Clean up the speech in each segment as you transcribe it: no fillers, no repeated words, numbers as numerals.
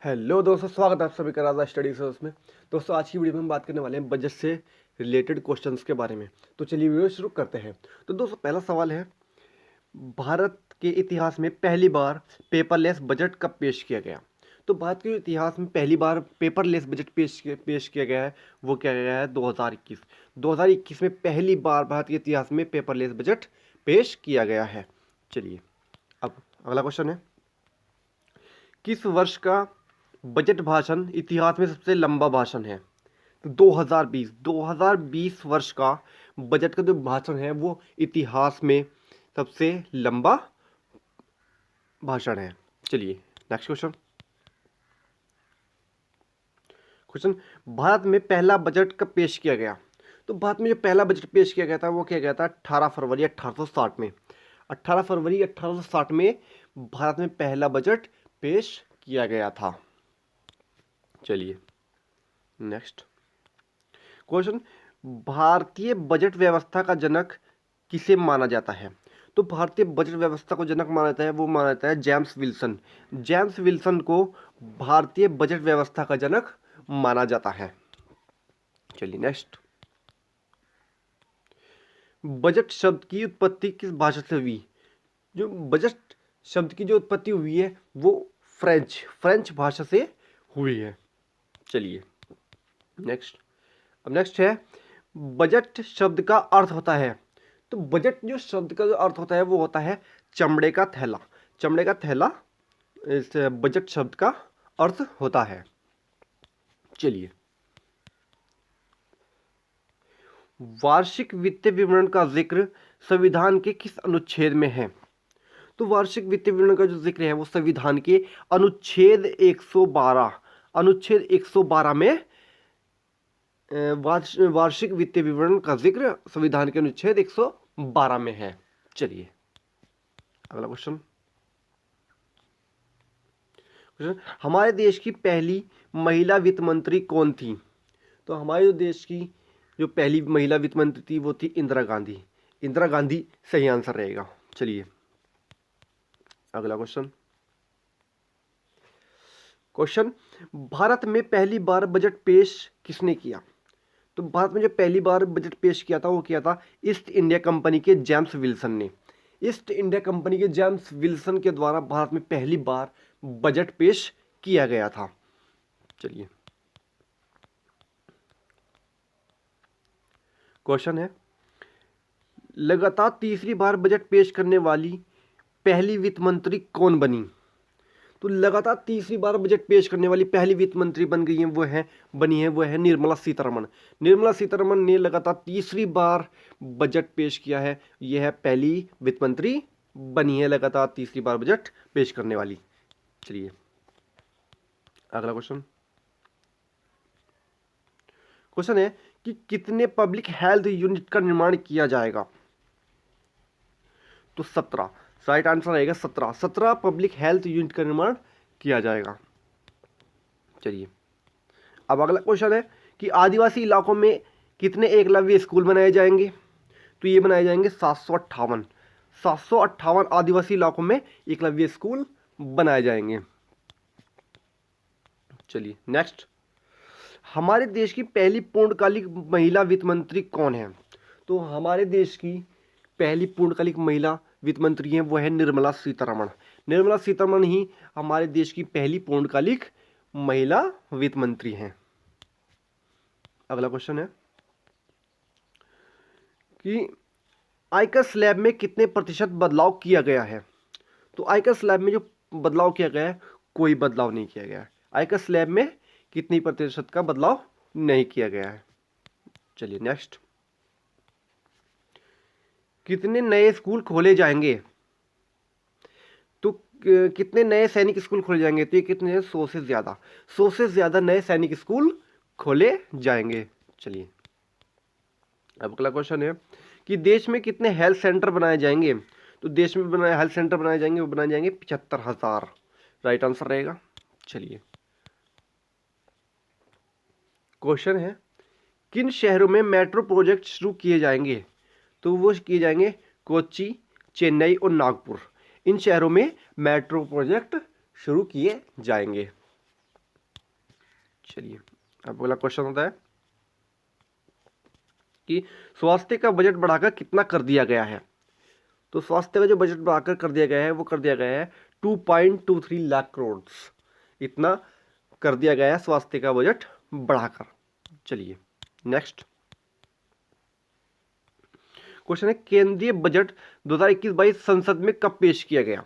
Hello दोस्तों, स्वागत है आप सभी का राजा स्टडी सोर्स में। दोस्तों, आज की वीडियो में हम बात करने वाले हैं बजट से रिलेटेड क्वेश्चंस के बारे में। तो चलिए वीडियो शुरू करते हैं। तो दोस्तों, पहला सवाल है, भारत के इतिहास में पहली बार पेपरलेस बजट कब पेश किया गया? तो भारत के इतिहास में पहली बार पेपरलेस बजट पेश किया गया है, वो क्या गया है 2021। 2021 में पहली बार भारत के इतिहास में पेपरलेस बजट पेश किया गया है। चलिए, अब अगला क्वेश्चन है, किस वर्ष का बजट भाषण इतिहास में सबसे लंबा भाषण है? तो 2020 वर्ष का बजट का जो भाषण है वो इतिहास में सबसे लंबा भाषण है। चलिए नेक्स्ट क्वेश्चन। भारत में पहला बजट कब पेश किया गया? तो भारत में जो पहला बजट पेश किया गया था वो किया गया था 18 फरवरी 1860 में। 18 फरवरी 1860 में भारत में पहला बजट पेश किया गया था। चलिए नेक्स्ट क्वेश्चन, भारतीय बजट व्यवस्था का जनक किसे माना जाता है? तो भारतीय बजट व्यवस्था को जनक माना जाता है, वो माना जाता है जेम्स विल्सन। जेम्स विल्सन को भारतीय बजट व्यवस्था का जनक माना जाता है। चलिए नेक्स्ट, बजट शब्द की उत्पत्ति किस भाषा से हुई? जो बजट शब्द की जो उत्पत्ति हुई है वो फ्रेंच भाषा से हुई है। चलिए नेक्स्ट, अब नेक्स्ट है, बजट शब्द का अर्थ होता है। तो बजट जो शब्द का जो अर्थ होता है वो होता है चमड़े का थैला। चमड़े का थैला इस बजट शब्द का अर्थ होता है। चलिए, वार्षिक वित्तीय विवरण का जिक्र संविधान के किस अनुच्छेद में है? तो वार्षिक वित्तीय विवरण का जो जिक्र है वो संविधान के अनुच्छेद 112 में वार्षिक वित्तीय विवरण का जिक्र संविधान के अनुच्छेद 112 में है। चलिए अगला क्वेश्चन, हमारे देश की पहली महिला वित्त मंत्री कौन थी? तो हमारे देश की जो पहली महिला वित्त मंत्री थी वो थी इंदिरा गांधी। इंदिरा गांधी सही आंसर रहेगा। चलिए अगला क्वेश्चन, भारत में पहली बार बजट पेश किसने किया? तो भारत में जो पहली बार बजट पेश किया था वो किया था ईस्ट इंडिया कंपनी के जेम्स विल्सन ने। ईस्ट इंडिया कंपनी के जेम्स विल्सन के द्वारा भारत में पहली बार बजट पेश किया गया था। चलिए क्वेश्चन है, लगातार तीसरी बार बजट पेश करने वाली पहली वित्त मंत्री कौन बनी? तो लगातार तीसरी बार बजट पेश करने वाली पहली वित्त मंत्री बनी है वो है निर्मला सीतारमण। निर्मला सीतारमण ने लगातार तीसरी बार बजट पेश किया है। यह है पहली वित्त मंत्री बनी है लगातार तीसरी बार बजट पेश करने वाली। चलिए अगला क्वेश्चन है कि कितने पब्लिक हेल्थ यूनिट का निर्माण किया जाएगा? तो 17 राइट आंसर रहेगा। 17 पब्लिक हेल्थ यूनिट का निर्माण किया जाएगा। चलिए अब अगला क्वेश्चन है कि आदिवासी इलाकों में कितने एकलव्य स्कूल बनाए जाएंगे? तो ये बनाए जाएंगे 758 आदिवासी इलाकों में एकलव्य स्कूल बनाए जाएंगे। चलिए नेक्स्ट, हमारे देश की पहली पूर्णकालिक महिला वित्त मंत्री कौन है? तो हमारे देश की पहली पूर्णकालिक महिला वित्त मंत्री है वो है निर्मला सीतारमण। निर्मला सीतारमण ही हमारे देश की पहली पूर्णकालिक महिला वित्त मंत्री हैं। अगला क्वेश्चन है कि आयकर स्लैब में कितने प्रतिशत बदलाव किया गया है? तो आयकर स्लैब में जो बदलाव किया गया है कोई बदलाव नहीं किया गया है। आयकर स्लैब में कितनी प्रतिशत का बदलाव नहीं किया गया है। चलिए नेक्स्ट, कितने नए स्कूल खोले जाएंगे? तो कितने नए सैनिक स्कूल खोले जाएंगे? तो ये कितने? 100 से ज्यादा नए सैनिक स्कूल खोले जाएंगे। चलिए अब अगला क्वेश्चन है कि देश में कितने हेल्थ सेंटर बनाए जाएंगे? तो देश में हेल्थ सेंटर बनाए जाएंगे वो बनाए जाएंगे 75,000। राइट आंसर रहेगा। चलिए क्वेश्चन है, किन शहरों में मेट्रो प्रोजेक्ट शुरू किए जाएंगे? तो वो किए जाएंगे कोच्चि, चेन्नई और नागपुर। इन शहरों में मेट्रो प्रोजेक्ट शुरू किए जाएंगे। चलिए अब अगला क्वेश्चन होता है कि स्वास्थ्य का बजट बढ़ाकर कितना कर दिया गया है। तो स्वास्थ्य का जो बजट बढ़ाकर कर दिया गया है वो कर दिया गया है 2.23 लाख करोड़। इतना कर दिया गया है स्वास्थ्य का बजट बढ़ाकर। चलिए नेक्स्ट क्वेश्चन है, केंद्रीय बजट 2021-22 संसद में कब पेश किया गया।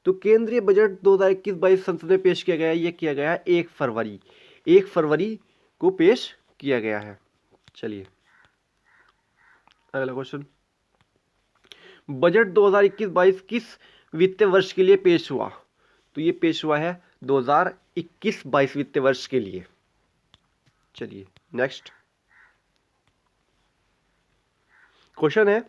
तो केंद्रीय बजट 2021-22 संसद में पेश किया गया है, ये किया गया है 1 फरवरी को पेश किया गया है। चलिए अगला क्वेश्चन, बजट 2021-22 किस वित्तीय वर्ष के लिए पेश हुआ। तो ये पेश हुआ है 2021-22 वित्तीय वर्ष के लिए। चलिए नेक्स्ट क्वेश्चन है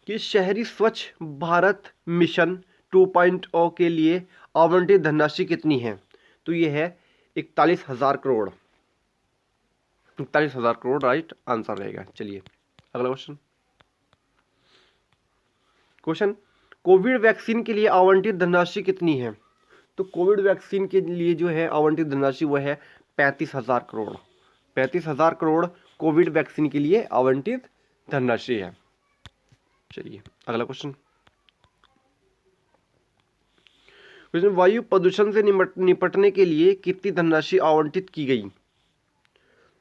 कि शहरी स्वच्छ भारत मिशन 2.0 के लिए आवंटित धनराशि कितनी है। तो ये है 41,000 करोड़। 41,000 करोड़ राइट आंसर रहेगा। चलिए अगला क्वेश्चन, कोविड वैक्सीन के लिए आवंटित धनराशि कितनी है। तो कोविड वैक्सीन के लिए जो है आवंटित धनराशि वो है 35,000 करोड़। 35,000 करोड़ कोविड वैक्सीन के लिए आवंटित धनराशि है। चलिए अगला क्वेश्चन, वायु प्रदूषण से निपटने के लिए कितनी धनराशि आवंटित की गई।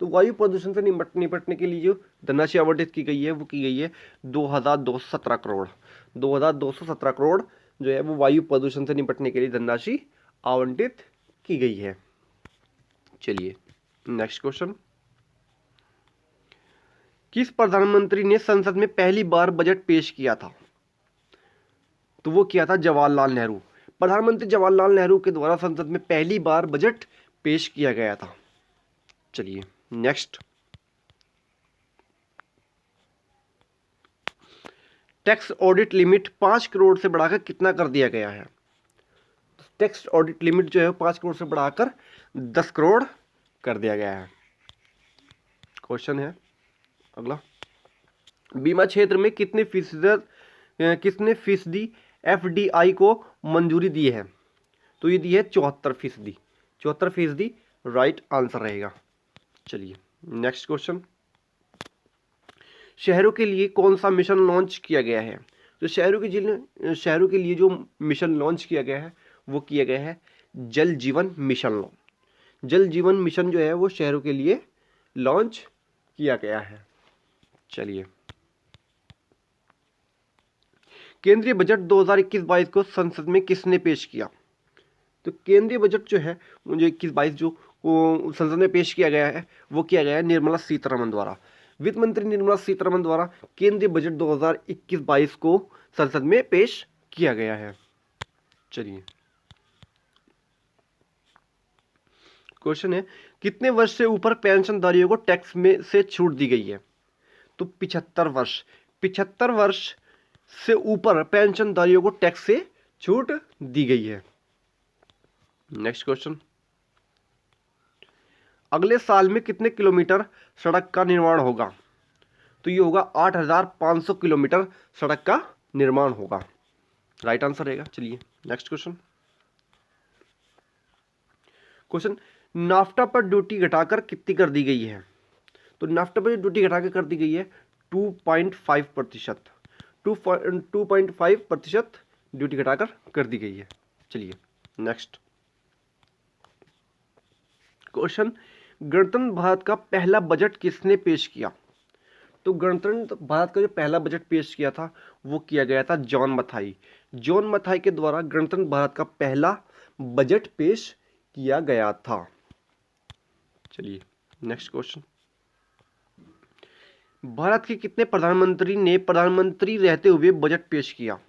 तो वायु प्रदूषण से निपटने के लिए जो धनराशि आवंटित की गई है वो की गई है 2,217 करोड़। 2,217 करोड़ जो है वो वायु प्रदूषण से निपटने के लिए धनराशि आवंटित की गई है। चलिए नेक्स्ट क्वेश्चन, किस प्रधानमंत्री ने संसद में पहली बार बजट पेश किया था। तो वो किया था जवाहरलाल नेहरू। प्रधानमंत्री जवाहरलाल नेहरू के द्वारा संसद में पहली बार बजट पेश किया गया था। चलिए next, tax audit limit 5 crore से बढ़ाकर कितना कर दिया गया है। टैक्स ऑडिट लिमिट जो है 5 करोड़ से बढ़ाकर 10 करोड़ कर दिया गया है। क्वेश्चन है अगला, बीमा क्षेत्र में कितने फीसदी एफडीआई को मंजूरी दी है। तो ये दी है 74%। 74% राइट आंसर रहेगा। चलिए नेक्स्ट क्वेश्चन, शहरों के लिए कौन सा मिशन लॉन्च किया गया है। तो शहरों के लिए जो मिशन लॉन्च किया गया है वो किया गया है जल जीवन मिशन। जल जीवन मिशन जो है वो शहरों के लिए लॉन्च किया गया है। चलिए, केंद्रीय बजट 2021-22 को संसद में किसने पेश किया। तो केंद्रीय बजट जो है मुझे 21-22 जो संसद में पेश किया गया है वो किया गया है निर्मला सीतारमण द्वारा। वित्त मंत्री निर्मला सीतारमण द्वारा केंद्रीय बजट 2021-22 को संसद में पेश किया गया है। चलिए क्वेश्चन है, कितने वर्ष से ऊपर पेंशनधारियों को टैक्स में से छूट दी गई है। तो 75 वर्ष। 75 वर्ष से ऊपर पेंशनधारियों को टैक्स से छूट दी गई है। नेक्स्ट क्वेश्चन, अगले साल में कितने किलोमीटर सड़क का निर्माण होगा। तो ये होगा 8,500 किलोमीटर सड़क का निर्माण होगा। राइट आंसर रहेगा। चलिए नेक्स्ट क्वेश्चन, नाफ्टा पर ड्यूटी घटाकर कितनी कर दी गई है। तो नाफ्टा पर ड्यूटी घटाकर कर दी गई है 2.5%। 2.5% ड्यूटी घटाकर कर दी गई है। चलिए नेक्स्ट क्वेश्चन, गणतंत्र भारत का पहला बजट किसने पेश किया। तो गणतंत्र भारत का जो पहला बजट पेश किया था वो किया गया था जॉन मथाई। जॉन मथाई के द्वारा गणतंत्र भारत का पहला बजट पेश किया गया था। चलिए नेक्स्ट क्वेश्चन, भारत के कितने प्रधानमंत्री ने प्रधानमंत्री रहते हुए बजट पेश किया।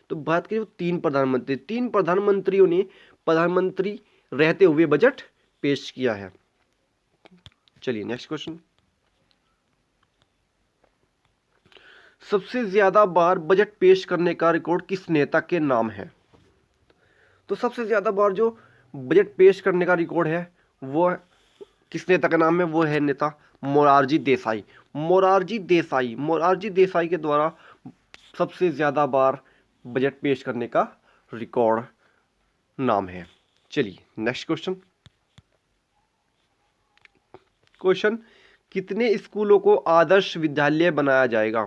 तो भारत के जो तीन प्रधानमंत्रियों ने प्रधानमंत्री रहते हुए बजट पेश किया है। चलिए नेक्स्ट क्वेश्चन, सबसे ज्यादा बार बजट पेश करने का रिकॉर्ड किस नेता के नाम है। तो सबसे ज्यादा बार जो बजट पेश करने का रिकॉर्ड है वो किस नेता का नाम है, वो है नेता मोरारजी देसाई। मोरारजी देसाई के द्वारा सबसे ज्यादा बार बजट पेश करने का रिकॉर्ड नाम है। चलिए नेक्स्ट क्वेश्चन, क्वेश्चन, कितने स्कूलों को आदर्श विद्यालय बनाया जाएगा?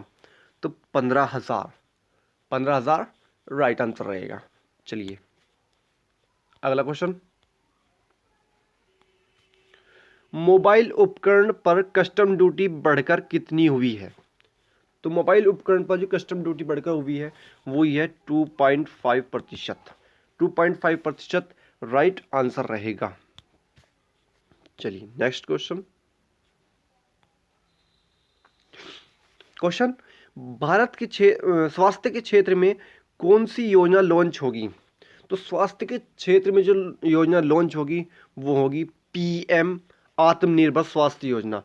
तो 15,000। 15,000 राइट आंसर रहेगा। चलिए अगला क्वेश्चन, मोबाइल उपकरण पर कस्टम ड्यूटी बढ़कर कितनी हुई है? तो मोबाइल उपकरण पर जो कस्टम ड्यूटी बढ़कर हुई है वो ही है 2.5%। 2.5% राइट आंसर रहेगा। चलिए नेक्स्ट क्वेश्चन, क्वेश्चन, भारत के स्वास्थ्य के क्षेत्र में कौन सी योजना लॉन्च होगी? तो स्वास्थ्य के क्षेत्र में जो योजना लॉन्च होगी वो होगी पीएम आत्मनिर्भर स्वास्थ्य योजना।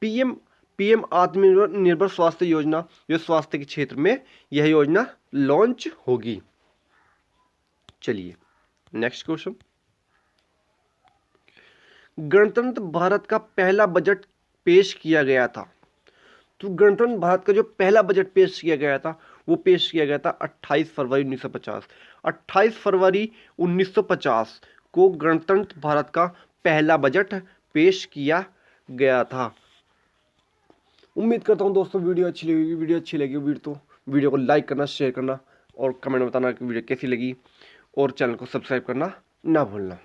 पीएम पीएम आत्मनिर्भर स्वास्थ्य योजना, जो स्वास्थ्य के क्षेत्र में यह योजना लॉन्च होगी। चलिए नेक्स्ट क्वेश्चन, गणतंत्र भारत का पहला बजट पेश किया गया था। तो गणतंत्र भारत का जो पहला बजट पेश किया गया था वो पेश किया गया था 28 फरवरी 1950। 28 फरवरी 1950 को गणतंत्र भारत का पहला बजट पेश किया गया था। उम्मीद करता हूं दोस्तों वीडियो अच्छी लगी वीडियो को लाइक करना, शेयर करना और कमेंट में बताना कि वीडियो कैसी लगी, और चैनल को सब्सक्राइब करना ना भूलना।